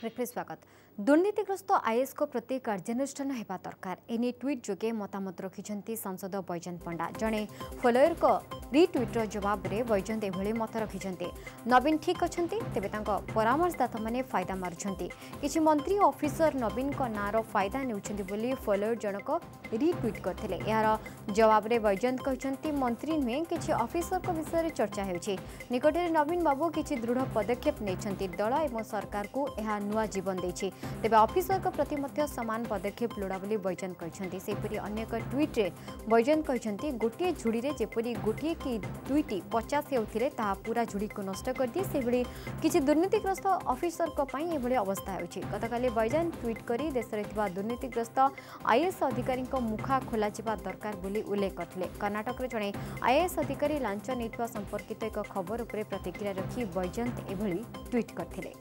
Break स्वागत। दुर्नीतिग्रस्त IAS को प्रति कार्यानुष्ठान होगा दरकार एने ट्वीट जोगे मतामत रखिंट सांसद बैजयंत पंडा। जड़े फॉलोअर को रिट्वीटर जवाब में बैजयंत एभली मत रखिंट। नवीन ठीक अच्छा तेज परामर्शदाता मैंने फायदा मारुंट। किसी मंत्री ऑफिसर नवीन का नार फायदा ने फॉलोअर जनक रिट्वीट करते। यार जवाब में बैजयंत कहते मंत्री नुहे किसी ऑफिसर को विषय चर्चा हो निकट में नवीन बाबू किसी दृढ़ पदक्षेप नहीं दल और सरकार को यह नुआ जीवन देछि। तेबे ऑफिसर को प्रति मध्य समान पदक्षेप लोड़ा बोली बैजयंत कहते। सेपरि अन्य एक ट्वीट रे बैजयंत कहते गोटे झुड़ी रे जेपरि गोटे कि दुईटी 50 हेउथिले ताहा पूरा झुड़ी को नष्ट कर दिए सेभଳି किछि दुर्नीतिग्रस्त ऑफिसर को पई एभଳି अवस्था होछि। गतकाली बैजयंत ट्वीट करी देश रे थिबा दुर्नीतिग्रस्त आईएएस अधिकारी को मुखा खोला जिबा दरकार बोली उल्लेख करथिले। कर्नाटक रे जणे आईएएस अधिकारी लांच नेतवा संपर्कित एक खबर उपरे प्रतिक्रिया रखी बैजयंत एभଳି ट्वीट करथिले।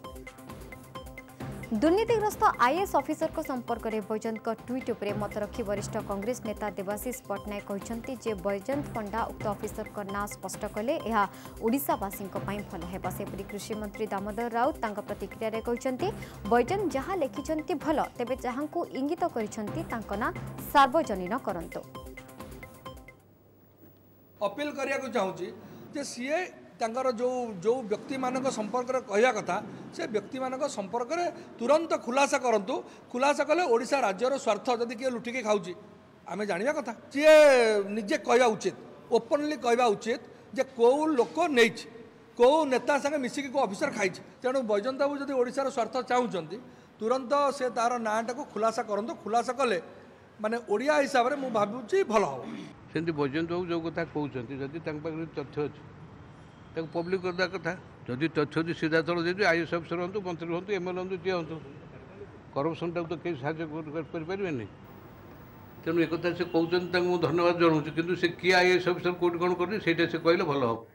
दुर्नीतिग्रस्त आईएएस ऑफिसर को संपर्क में बैजयंत का ट्वीट उपरे मत रखी वरिष्ठ कांग्रेस नेता देवाशीष पट्टनायक कहते जे बैजयंत पंडा उक्त ऑफिसर का ना स्पष्ट कले यह ओडिशावासी भल है। सेपरि कृषि मंत्री दामोदर राउत प्रतिक्रिया रे कहते बैजयंत जहाँ लिखिं भल तेबे जहाँ को इंगित कर ना सार्वजनीन करंतु। अपील करने चाहूँगी जे सीए तांकर जो जो व्यक्ति मानक संपर्क रे कहया कथा से व्यक्ति मानक संपर्क रे तुरंत खुलासा करंतु। खुलासा कले ओडिशा राज्यर स्वार्थ जदि किए लुटिके खाऊची आमे जानिया कथा सी निजे कहवा उचित ओपनली कहवा उचित जे को लोक नहीं को नेता संगे मिसिकी को ऑफिसर खाई। तेणु बैजयंत बाबू जदि ओडिशार स्वार्थ चाहूँगी तुरंत से तार नाटा को खुलासा करंतु। खुलासा कले माने ओडिया हिसाब रे मु भाबुची भल हो। सेंती बैजयंत बाबू जो कथा कहउचंती जदि तांक पाखरे तथ्य अछि ताको पब्लिक करदा कथा जदि तथ्य अच्छी सीधा तौर दे आईएएस अफिसर हूँ मंत्री हूँ एमएलए हूँ जी हूँ करप्शन टाक तो कहीं सारे तेणु एक से कहते धन्यवाद जनाऊँ कि से किए आईएएस अफिसर कौट कौन कर से कहले भल हम।